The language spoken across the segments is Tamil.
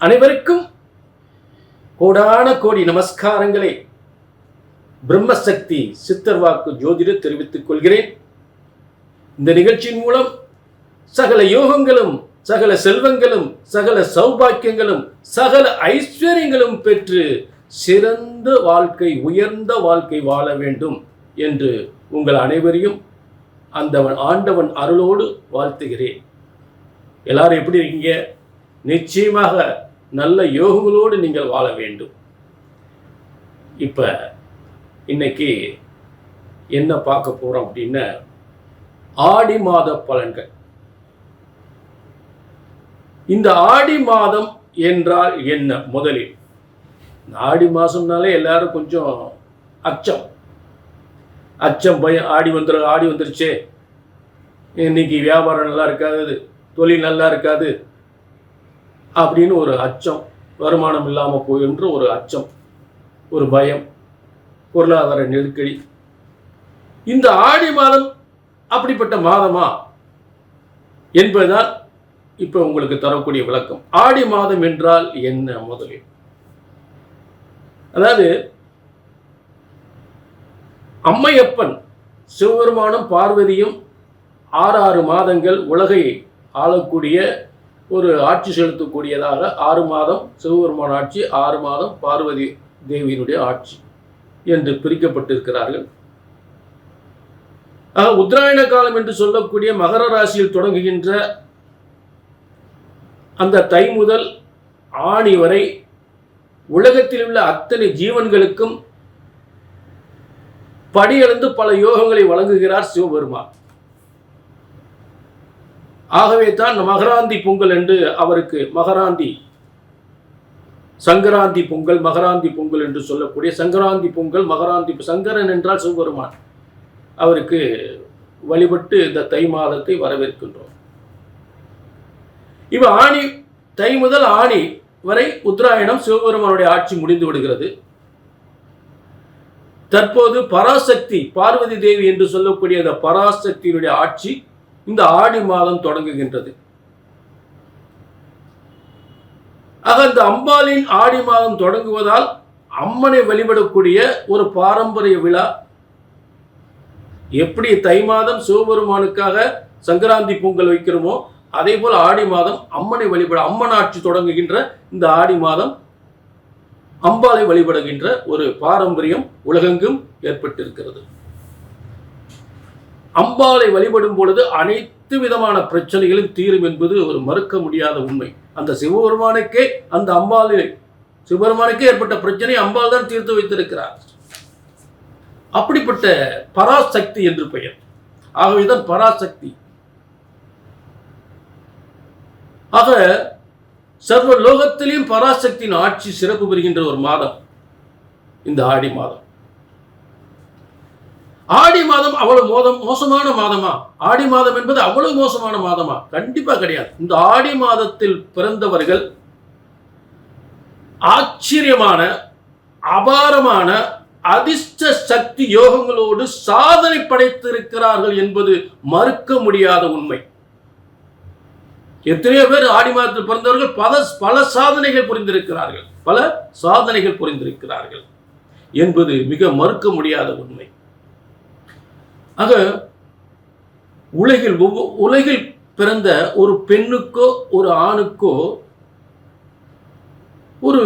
அனைவருக்கும் கோடான கோடி நமஸ்காரங்களை பிரம்மசக்தி சித்தர் வாக்கு ஜோதிடர் தெரிவித்துக் கொள்கிறேன். இந்த நிகழ்ச்சியின் மூலம் சகல யோகங்களும், சகல செல்வங்களும், சகல சௌபாக்கியங்களும், சகல ஐஸ்வர்யங்களும் பெற்று சிறந்த வாழ்க்கை, உயர்ந்த வாழ்க்கை வாழ வேண்டும் என்று உங்கள் அனைவரையும் அந்த ஆண்டவன் அருளோடு வாழ்த்துகிறேன். எல்லாரும் எப்படி இருக்கீங்க? நிச்சயமாக நல்ல யோகங்களோடு நீங்கள் வாழ வேண்டும். இப்போ இன்னைக்கு என்ன பார்க்க போகிறோம் அப்படின்னா, ஆடி மாத பலன்கள். இந்த ஆடி மாதம் என்றால் என்ன? முதலில் ஆடி மாதம்னாலே எல்லாரும் கொஞ்சம் அச்சம் பயம். ஆடி வந்துருச்சே, இன்னைக்கு வியாபாரம் நல்லா இருக்காது, தொழில் நல்லா இருக்காது அப்படின்னு ஒரு அச்சம், வருமானம் இல்லாமல் போயின்ற ஒரு அச்சம், ஒரு பயம், பொருளாதார நெருக்கடி. இந்த ஆடி மாதம் அப்படிப்பட்ட மாதமா என்பதுதான் இப்போ உங்களுக்கு தரக்கூடிய விளக்கம். ஆடி மாதம் என்றால் என்ன? முதலில் அதாவது அம்மையப்பன் சிவபெருமானும் பார்வதியும் 6 மாதங்கள் உலகை ஆளக்கூடிய ஒரு ஆட்சி செலுத்தக்கூடியதாக 6 மாதம் சிவபெருமான ஆட்சி, 6 மாதம் பார்வதி தேவியினுடைய ஆட்சி என்று பிரிக்கப்பட்டிருக்கிறார்கள். ஆக உத்தராயண காலம் என்று சொல்லக்கூடிய மகர ராசியில் தொடங்குகின்ற அந்த தை முதல் ஆணி வரை உலகத்தில் உள்ள அத்தனை ஜீவன்களுக்கும் படியளந்து பல யோகங்களை வழங்குகிறார் சிவபெருமான். ஆகவே தான் மகராந்தி பொங்கல் என்று அவருக்கு சங்கராந்தி பொங்கல், மகராந்தி பொங்கல் என்று சொல்லக்கூடிய சங்கராந்தி பொங்கல், மகராந்தி. சங்கரன் என்றால் சிவபெருமான். அவருக்கு வழிபட்டு இந்த தை மாதத்தை வரவேற்கின்றோம். இவ தை முதல் ஆணி வரை உத்தராயணம் சிவபெருமானுடைய ஆட்சி முடிந்து விடுகிறது. தற்போது பராசக்தி பார்வதி தேவி என்று சொல்லக்கூடிய அந்த பராசக்தியினுடைய ஆட்சி இந்த ஆடி மாதம் தொடங்குகின்றது. ஆக இந்த அம்பாளின் ஆடி மாதம் தொடங்குவதால் அம்மனை வழிபடக்கூடிய ஒரு பாரம்பரிய விழா. எப்படி தை மாதம் சிவபெருமானுக்காக சங்கராந்தி பொங்கல் வைக்கிறோமோ, அதே போல் ஆடி மாதம் அம்மனை வழிபட, அம்மன் ஆட்சி தொடங்குகின்ற இந்த ஆடி மாதம் அம்பாளை வழிபடுகின்ற ஒரு பாரம்பரியம் உலகெங்கும் ஏற்பட்டிருக்கிறது. அம்பாளை வழிபடும் பொழுது அனைத்து விதமான பிரச்சனைகளும் தீரும் என்பது ஒரு மறுக்க முடியாத உண்மை. அந்த சிவபெருமானுக்கே ஏற்பட்ட பிரச்சனை அம்பாள் தான் தீர்த்து வைத்திருக்கிறார். அப்படிப்பட்ட பராசக்தி என்று பெயர். ஆகவேதான் பராசக்தி. ஆக சர்வ லோகத்திலையும் பராசக்தியின் ஆட்சி சிறப்பு பெறுகின்ற ஒரு மாதம் இந்த ஆடி மாதம். ஆடி மாதம் அவ்வளவு மோசமான மாதமா? ஆடி மாதம் என்பது அவ்வளவு மோசமான மாதமா? கண்டிப்பா கிடையாது. இந்த ஆடி மாதத்தில் பிறந்தவர்கள் ஆச்சரியமான, அபாரமான அதிர்ஷ்ட சக்தி யோகங்களோடு சாதனை படைத்திருக்கிறார்கள் என்பது மறுக்க முடியாத உண்மை. எத்தனையோ பேர் ஆடி மாதத்தில் பிறந்தவர்கள் பல சாதனைகள் புரிந்திருக்கிறார்கள் என்பது மிக மறுக்க முடியாத உண்மை. ஆக உலகில் பிறந்த ஒரு பெண்ணுக்கோ ஒரு ஆணுக்கோ ஒரு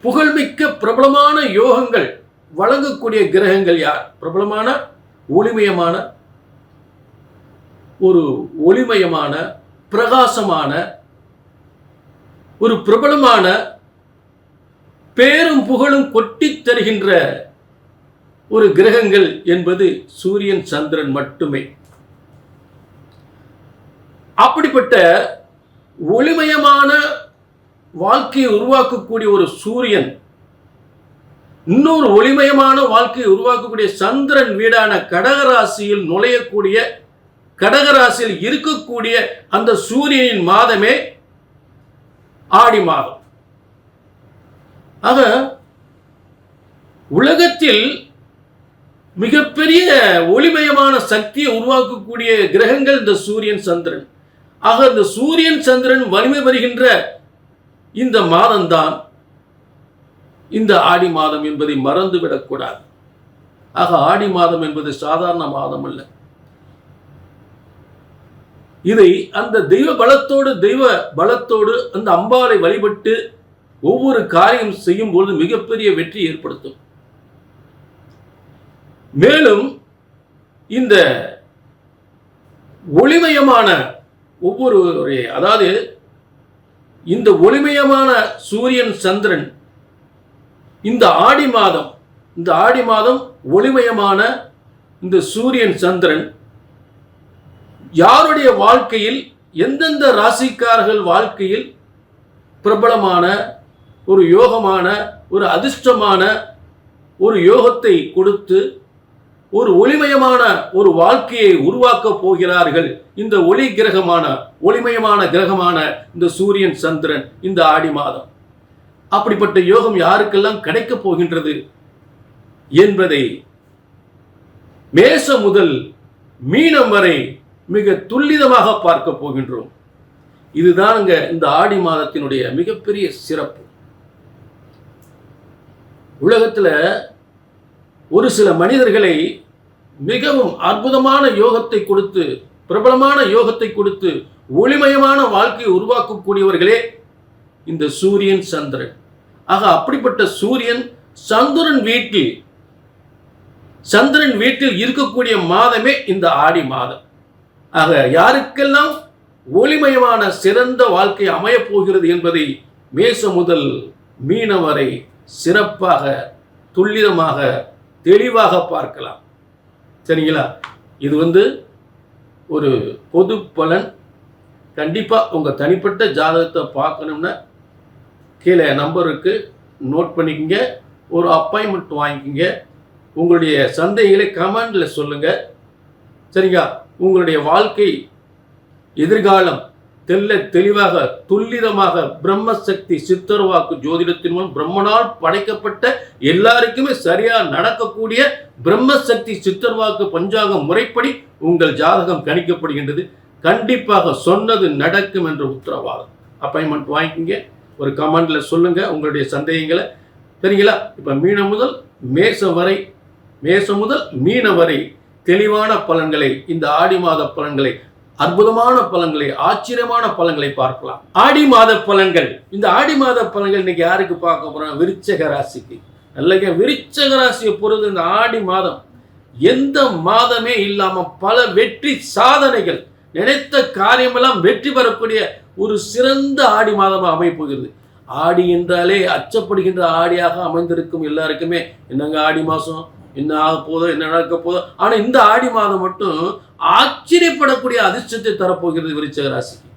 புகழ்மிக்க பிரபலமான யோகங்கள் வழங்கக்கூடிய கிரகங்கள் யார்? பிரபலமான ஒளிமயமான பிரகாசமான ஒரு பிரபலமான பேரும் புகழும் கொட்டித் தருகின்ற ஒரு கிரகங்கள் என்பது சூரியன், சந்திரன் மட்டுமே. அப்படிப்பட்ட ஒளிமயமான வாழ்க்கையை உருவாக்கக்கூடிய ஒரு சூரியன், இன்னொரு ஒளிமயமான வாழ்க்கையை உருவாக்கக்கூடிய சந்திரன் வீடான கடகராசியில் கடகராசியில் இருக்கக்கூடிய அந்த சூரியனின் மாதமே ஆடி மாதம். ஆக உலகத்தில் மிகப்பெரிய ஒளிமயமான சக்தியை உருவாக்கக்கூடிய கிரகங்கள் இந்த சூரியன், சந்திரன். ஆக இந்த சூரியன் சந்திரன் வலிமை வருகின்ற இந்த மாதம்தான் இந்த ஆடி மாதம் என்பதை மறந்துவிடக்கூடாது. ஆக ஆடி மாதம் என்பது சாதாரண மாதம் அல்ல. இதை அந்த தெய்வ பலத்தோடு அந்த அம்பாளை வழிபட்டு ஒவ்வொரு காரியம் செய்யும் பொழுது மிகப்பெரிய வெற்றி ஏற்படுத்தும். மேலும் இந்த ஒளிமயமான அதாவது இந்த ஒளிமயமான சூரியன் சந்திரன் இந்த ஆடி மாதம் ஒளிமயமான இந்த சூரியன் சந்திரன் யாருடைய வாழ்க்கையில் எந்தெந்த ராசிக்காரர்கள் வாழ்க்கையில் பிரபலமான ஒரு யோகமான ஒரு அதிர்ஷ்டமான ஒரு யோகத்தை கொடுத்து ஒரு ஒளிமயமான ஒரு வாழ்க்கையை உருவாக்க போகிறார்கள். இந்த ஒளிமயமான கிரகமான இந்த சூரியன் சந்திரன் இந்த ஆடி மாதம் அப்படிப்பட்ட யோகம் யாருக்கெல்லாம் கிடைக்கப் போகின்றது என்பதை மேஷம் முதல் மீனம் வரை மிக துல்லிதமாக பார்க்க போகின்றோம். இதுதானுங்க இந்த ஆடி மாதத்தினுடைய மிகப்பெரிய சிறப்பு. உலகத்தில் ஒரு சில மனிதர்களை மிகவும் அற்புதமான யோகத்தை கொடுத்து பிரபலமான யோகத்தை கொடுத்து ஒளிமயமான வாழ்க்கையை உருவாக்கக்கூடியவர்களே இந்த சூரியன் சந்திரன். ஆக அப்படிப்பட்ட சந்திரன் வீட்டில் இருக்கக்கூடிய மாதமே இந்த ஆடி மாதம். ஆக யாருக்கெல்லாம் ஒளிமயமான சிறந்த வாழ்க்கை அமையப் போகிறது என்பதை மேஷம் முதல் மீனம் வரை சிறப்பாக துல்லிதமாக தெளிவாக பார்க்கலாம். சரிங்களா? இது ஒரு பொது பலன். கண்டிப்பாக உங்கள் தனிப்பட்ட ஜாதகத்தை பார்க்கணும்னா கீழே நம்பருக்கு நோட் பண்ணிக்கங்க, ஒரு அப்பாயின்மெண்ட் வாங்கிக்கங்க, உங்களுடைய சந்தேகங்களை கமெண்டில் சொல்லுங்கள். சரிங்களா? உங்களுடைய வாழ்க்கை எதிர்காலம் தெளிவாக துல்லிதமாக பிரம்மசக்தி சித்தர்வாக்கு ஜோதிடத்தின் மூலம் பிரம்மனால் படைக்கப்பட்ட எல்லாருக்குமே சரியா நடக்கக்கூடிய பிரம்மசக்தி சித்தர்வாக்கு பஞ்சாங்க முறைப்படி உங்கள் ஜாதகம் கணிக்கப்படுகின்றது. கண்டிப்பாக சொன்னது நடக்கும் என்ற உத்தரவாதம். அப்பாயின்மெண்ட் வாங்கிக்கிங்க, ஒரு கமெண்ட்ல சொல்லுங்க உங்களுடைய சந்தேகங்களை. சரிங்களா? இப்ப மீனம் முதல் மீனம் வரை தெளிவான பலன்களை, இந்த ஆடி மாத பலன்களை, அற்புதமான பலன்களை, ஆச்சரியமான பலன்களை பார்க்கலாம். ஆடி மாத பலன்கள். இந்த ஆடி மாத பலன்கள் இன்னைக்கு யாருக்கு பார்க்க போறோம்? விருச்சக ராசிக்கு. நல்ல விருச்சக ராசியை பொறுத்து இந்த ஆடி மாதம் எந்த மாதமே இல்லாம பல வெற்றி சாதனைகள், நினைத்த காரியமெல்லாம் வெற்றி பெறக்கூடிய ஒரு சிறந்த ஆடி மாதமாக அமைப்போகிறது. ஆடி என்றாலே அச்சப்படுகின்ற ஆடியாக அமைந்திருக்கும் எல்லாருக்குமே என்னங்க ஆடி மாதம் என்ன ஆக போதோ, என்ன நடக்க போதோ. ஆனா இந்த ஆடி மாதம் மட்டும் ஆச்சரியப்படக்கூடிய அதிர்ஷ்டத்தை தரப்போகிறது விருச்சிக ராசிக்கு.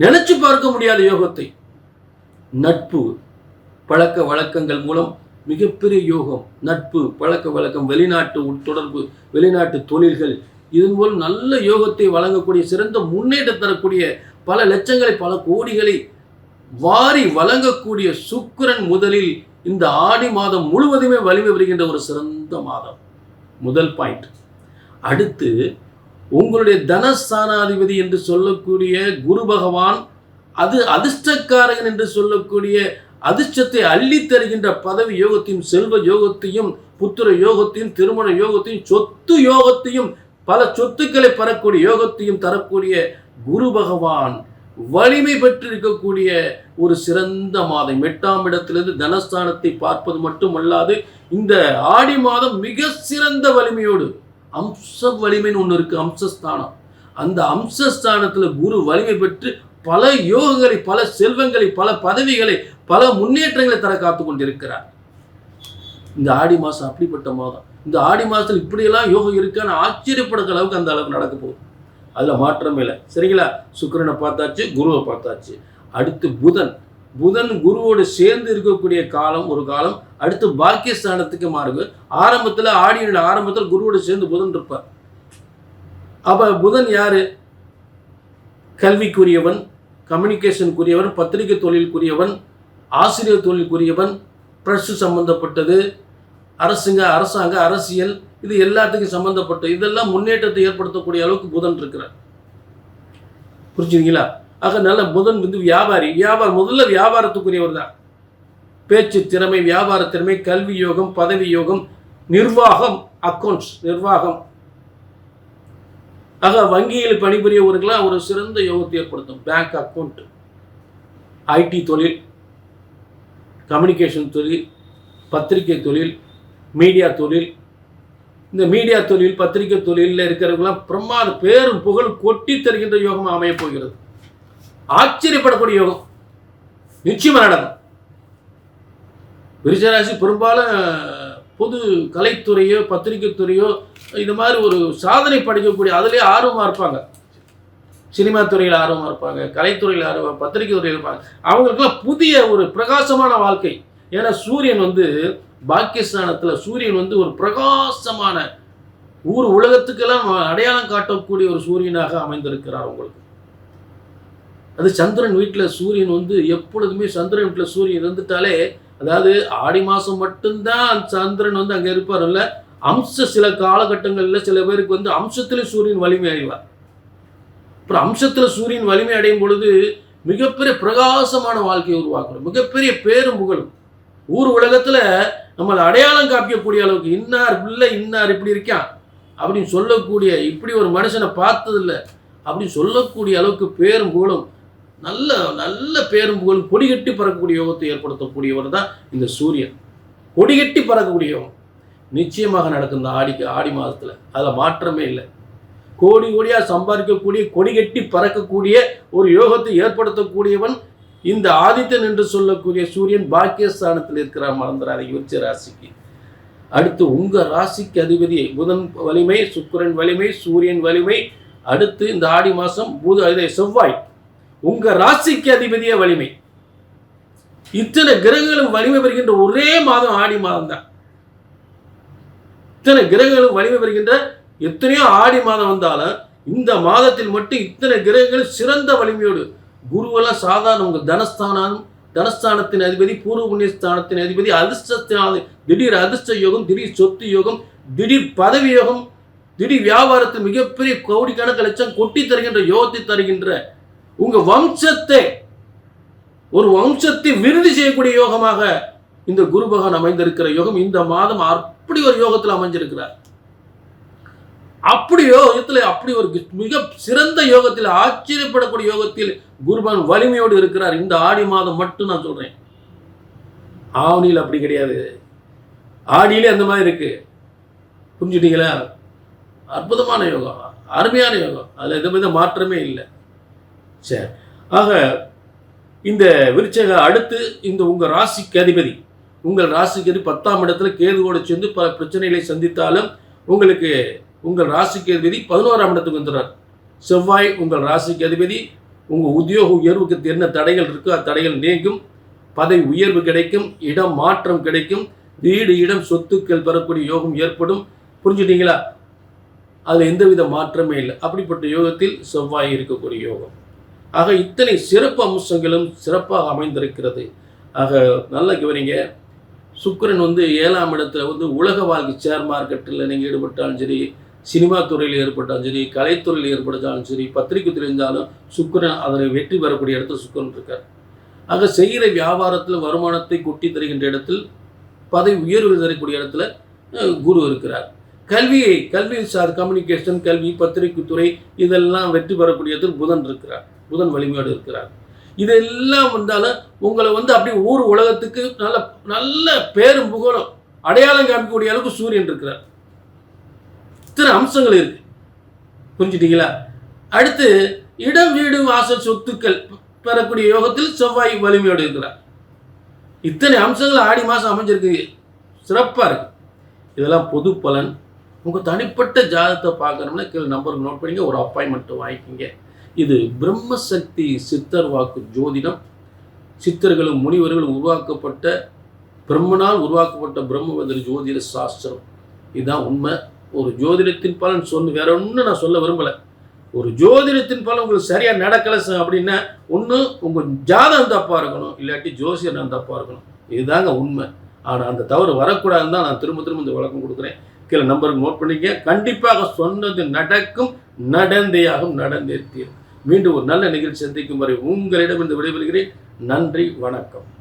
நினைச்சு பார்க்க முடியாத யோகத்தை. நட்பு பழக்க வழக்கங்கள் மூலம் மிகப்பெரிய யோகம். நட்பு பழக்க வழக்கம், வெளிநாட்டு தொடர்பு, வெளிநாட்டு தொழில்கள், இதன் மூலம் நல்ல யோகத்தை வழங்கக்கூடிய சிறந்த முன்னேற்றம் தரக்கூடிய பல லட்சங்களை பல கோடிகளை வாரி வழங்கக்கூடிய சுக்கிரன் முதலில் இந்த ஆடி மாதம் முழுவதுமே வலிமை வருகின்ற ஒரு சிறந்த மாதம். முதல் பாயிண்ட். அடுத்து உங்களுடைய தனஸ்தானாதிபதி என்று சொல்லக்கூடிய குரு பகவான், அது அதிர்ஷ்டக்காரகன் என்று சொல்லக்கூடிய அதிர்ஷ்டத்தை அள்ளி தருகின்ற பதவி யோகத்தையும் செல்வ யோகத்தையும் புத்திர யோகத்தையும் திருமண யோகத்தையும் சொத்து யோகத்தையும் பல சொத்துக்களை பெறக்கூடிய யோகத்தையும் தரக்கூடிய குரு பகவான் வலிமை பெற்றிருக்கக்கூடிய ஒரு சிறந்த மாதம். 8ஆம் இடத்திலிருந்து தனஸ்தானத்தை பார்ப்பது மட்டுமல்லாது இந்த ஆடி மாதம் மிக சிறந்த வலிமையோடு அம்ச வலிமைன்னு ஒன்று இருக்கு, அம்சஸ்தானம். அந்த அம்சஸ்தானத்தில் குரு வலிமை பெற்று பல யோகங்களை, பல செல்வங்களை, பல பதவிகளை, பல முன்னேற்றங்களை தர காத்து கொண்டிருக்கிறார். இந்த ஆடி மாதம் அப்படிப்பட்ட மாதம். இந்த ஆடி மாதத்தில் இப்படியெல்லாம் யோகம் இருக்கான்னு ஆச்சரியப்படுற அளவுக்கு அந்த அளவுக்கு நடக்க போகுது. அதில் மாற்றமே இல்லை. சரிங்களா? சுக்கிரனை பார்த்தாச்சு, குருவை பார்த்தாச்சு. அடுத்து புதன் குருவோடு சேர்ந்து இருக்கக்கூடிய காலம் ஒரு காலம். அடுத்து பாக்கியஸ்தானத்துக்கு மாறுது. ஆடியோட ஆரம்பத்தில் குருவோடு சேர்ந்து புதன் இருப்பார். அப்ப புதன் யாரு? கல்விக்குரியவன், கம்யூனிகேஷனுக்குரியவன், பத்திரிகை தொழிலுக்குரியவன், ஆசிரியர் தொழிலுக்குரியவன், பிரஸ் சம்பந்தப்பட்டது, அரசாங்க அரசியல், இது எல்லாத்துக்கும் சம்பந்தப்பட்ட இதெல்லாம் முன்னேற்றத்தை ஏற்படுத்தக்கூடிய அளவுக்கு புதன் இருக்கிறார். புரிஞ்சுங்களா? ஆக நல்ல புதன் வந்து வியாபாரம் முதல்ல வியாபாரத்துக்குரியவர் தான். பேச்சு திறமை, வியாபார திறமை, கல்வி யோகம், பதவி யோகம், நிர்வாகம், அக்கௌண்ட்ஸ் நிர்வாகம். ஆக வங்கியில் பணிபுரியவர்களாம் ஒரு சிறந்த யோகத்தை ஏற்படுத்தும். பேங்க் அக்கௌண்ட், ஐடி தொழில், கம்யூனிகேஷன் தொழில், பத்திரிகை தொழில், மீடியா தொழில். இந்த மீடியா தொழில், பத்திரிகை தொழிலில் இருக்கிறவங்களாம் பிரமாத பேரும் புகழ் கொட்டி தருகின்ற யோகம் அமையப் போகிறது. ஆச்சரியப்படக்கூடிய யோகம் நிச்சயமா நடக்கும். விருச்சிகராசி பெரும்பாலும் பொது கலைத்துறையோ பத்திரிகை துறையோ இந்த மாதிரி ஒரு சாதனை படைக்கக்கூடிய அதிலே ஆர்வமாக இருப்பாங்க. சினிமா துறையில் ஆர்வமாக இருப்பாங்க, கலைத்துறையில் ஆர்வம், பத்திரிகை துறையில் இருப்பாங்க. அவங்களுக்குலாம் புதிய ஒரு பிரகாசமான வாழ்க்கை. ஏன்னா சூரியன் வந்து பாக்கியஸ்தானத்தில் சூரியன் வந்து ஒரு பிரகாசமான ஊர் உலகத்துக்கெல்லாம் அடையாளம் காட்டக்கூடிய ஒரு சூரியனாக அமைந்திருக்கிறார் உங்களுக்கு. அது சந்திரன் வீட்டில் சூரியன் வந்து எப்பொழுதுமே சந்திரன் வீட்டில் சூரியன் இருந்துட்டாலே, அதாவது ஆடி மாதம் மட்டும்தான் சந்திரன் வந்து அங்கே இருப்பார் இல்லை, சில காலகட்டங்களில் சில பேருக்கு வந்து அம்சத்தில் சூரியன் வலிமை அடைவார். அப்புறம் அம்சத்தில் சூரியன் வலிமை அடையும் பொழுது மிகப்பெரிய பிரகாசமான வாழ்க்கையை உருவாக்கணும், மிகப்பெரிய பேரும் புகழும். ஊர் உலகத்தில் நம்மளை அடையாளம் காப்பிக்கக்கூடிய அளவுக்கு இன்னார் பிள்ளை இன்னார் இப்படி இருக்கான் அப்படின்னு சொல்லக்கூடிய, இப்படி ஒரு மனுஷனை பார்த்ததில்லை அப்படின்னு சொல்லக்கூடிய அளவுக்கு பேரும் புகழும், நல்ல நல்ல பேரும் புகழும், கொடிகட்டி பறக்கக்கூடிய யோகத்தை ஏற்படுத்தக்கூடியவர் தான் இந்த சூரியன். கொடிகட்டி பறக்கக்கூடிய யோகம் நிச்சயமாக நடக்கும் இந்த ஆடி மாதத்தில். அதில் மாற்றமே இல்லை. கோடி கோடியாக சம்பாதிக்கக்கூடிய, கொடிகட்டி பறக்கக்கூடிய ஒரு யோகத்தை ஏற்படுத்தக்கூடியவன் இந்த ஆதித்தன் என்று சொல்லக்கூடிய சூரியன். பாக்கியஸ்தானத்தில் இருக்கிறார், மறந்துடாதீங்க விருச்சிக ராசிக்கு. அடுத்து உங்கள் ராசிக்கு அதிபதி புதன் வலிமை, சுக்கிரன் வலிமை, சூரியன் வலிமை. அடுத்து இந்த ஆடி மாதம் செவ்வாய் உங்கள் ராசிக்கு அதிபதியே வலிமை. இத்தனை கிரகங்களும் வலிமை பெறுகின்ற ஒரே மாதம் ஆடி மாதம் தான். இத்தனை கிரகங்களும் வலிமை பெறுகின்ற எத்தனையோ ஆடி மாதம் வந்தாலும் இந்த மாதத்தில் மட்டும் இத்தனை கிரகங்களும் சிறந்த வலிமையோடு. குருவெல்லாம் சாதாரண உங்கள் தனஸ்தானத்தின் அதிபதி, பூர்வ புண்ணியஸ்தானத்தின் அதிபதி, அதிர்ஷ்டத்தின் திடீர் அதிர்ஷ்ட யோகம், திடீர் சொத்து யோகம், திடீர் பதவி யோகம், திடீர் வியாபாரத்தில் மிகப்பெரிய கோடிக்கணக்கு லட்சம் கொட்டி தருகின்ற யோகத்தை தருகின்ற உங்க வம்சத்தை ஒரு வம்சத்தை விருதி செய்யக்கூடிய யோகமாக இந்த குரு பகவான் அமைந்திருக்கிற யோகம் இந்த மாதம் அப்படி ஒரு யோகத்தில் அமைஞ்சிருக்கிறார். அப்படி யோகத்தில் அப்படி ஒரு மிக சிறந்த யோகத்தில், ஆச்சரியப்படக்கூடிய யோகத்தில் குரு பகவான் வலிமையோடு இருக்கிறார். இந்த ஆடி மாதம் மட்டும் நான் சொல்றேன். ஆவணியில் அப்படி கிடையாது, ஆடியிலே அந்த மாதிரி இருக்கு. புரிஞ்சுட்டீங்களா? அற்புதமான யோகம், அருமையான யோகம், அதில் எந்த மாற்றமே இல்லை. சரி, ஆக இந்த விருச்சிக அடுத்து இந்த உங்கள் ராசிக்கு அதிபதி, உங்கள் ராசிக்கு அதிபதி 10ஆம் இடத்துல கேதுவோடு சேர்ந்து பல பிரச்சனைகளை சந்தித்தாலும் உங்களுக்கு உங்கள் ராசிக்கு அதிபதி 11ஆம் இடத்துக்கு வந்துடுறார். செவ்வாய் உங்கள் ராசிக்கு அதிபதி. உங்கள் உத்தியோக உயர்வுக்கு என்ன தடைகள் இருக்கோ தடைகள் நீங்கும், பதவி உயர்வு கிடைக்கும், இடம் மாற்றம் கிடைக்கும், வீடு இடம் சொத்துக்கள் பெறக்கூடிய யோகம் ஏற்படும். புரிஞ்சுட்டீங்களா? அதில் எந்தவித மாற்றமே இல்லை. அப்படிப்பட்ட யோகத்தில் செவ்வாய் இருக்கக்கூடிய யோகம். ஆக இத்தனை சிறப்பு அம்சங்களும் சிறப்பாக அமைந்திருக்கிறது. ஆக நல்ல கவனிங்க. சுக்கிரன் வந்து 7ஆம் இடத்துல வந்து உலக வாழ்க்கை, ஷேர் மார்க்கெட்டில் நீங்கள் ஈடுபட்டாலும் சரி, சினிமா துறையில் ஏற்பட்டாலும் சரி, கலைத்துறையில் ஏற்பட்டாலும் சரி, பத்திரிகை துறை இருந்தாலும் சுக்கிரன் அதனை வெற்றி பெறக்கூடிய இடத்துல சுக்கிரன் இருக்கார். ஆக செய்கிற வியாபாரத்தில் வருமானத்தை கொட்டி தருகின்ற இடத்தில், பதவி உயர்வு தரக்கூடிய இடத்துல குரு இருக்கிறார். கல்வி சார் கம்யூனிகேஷன், கல்வி, பத்திரிகை துறை இதெல்லாம் வெற்றி பெறக்கூடிய இடத்தில் புதன் இருக்கிறார். புதன் வலிமையோடு இருக்கிறார். இதெல்லாம் வந்தாலும் உங்களை வந்து அப்படி ஊர் உலகத்துக்கு நல்ல நல்ல பேரும் புகழும் அடையாளம் காமிக்கக்கூடிய அளவுக்கு சூரியன் இருக்கிறார். இத்தனை அம்சங்கள் இருக்கு. புரிஞ்சுட்டீங்களா? அடுத்து இடம் வீடு வாசல் சொத்துக்கள் பெறக்கூடிய யோகத்தில் செவ்வாய் வலிமையோடு இருக்கிறார். இத்தனை அம்சங்கள் ஆடி மாதம் அமைஞ்சிருக்கு, சிறப்பாக இருக்கு. இதெல்லாம் பொது பலன். உங்கள் தனிப்பட்ட ஜாதகத்தை பார்க்கணும்னா கீழே நம்பருக்கு நோட் பண்ணிங்க, ஒரு அப்பாயின்மெண்ட் வாங்கிக்கிங்க. இது பிரம்மசக்தி சித்தர் வாக்கு ஜோதிடம். சித்தர்களும் முனிவர்களும் உருவாக்கப்பட்ட, பிரம்மனால் உருவாக்கப்பட்ட பிரம்மவதரி ஜோதிட சாஸ்திரம். இதுதான் உண்மை. ஒரு ஜோதிடத்தின் பலன் வேற ஒன்றும் நான் சொல்ல விரும்பலை. ஒரு ஜோதிடத்தின் பலன் உங்களுக்கு சரியாக நடக்கலை அப்படின்னா ஒன்று உங்கள் ஜாதகம் தப்பாக இருக்கணும், இல்லாட்டி ஜோசியர் தப்பாக இருக்கணும். இதுதாங்க உண்மை. ஆனால் அந்த தவறு வரக்கூடாதுன்னு தான் நான் திரும்ப திரும்ப இந்த விளக்கம் கொடுக்குறேன். கீழே நம்பருக்கு நோட் பண்ணிக்க. கண்டிப்பாக சொன்னது நடக்கும், நடந்தேயாகும், நடந்தே தீரும். மீண்டும் ஒரு நல்ல நிகழ்ச்சி சந்திக்கும் வரை உங்களிடம் இருந்து விடைபெறுகிறேன். நன்றி, வணக்கம்.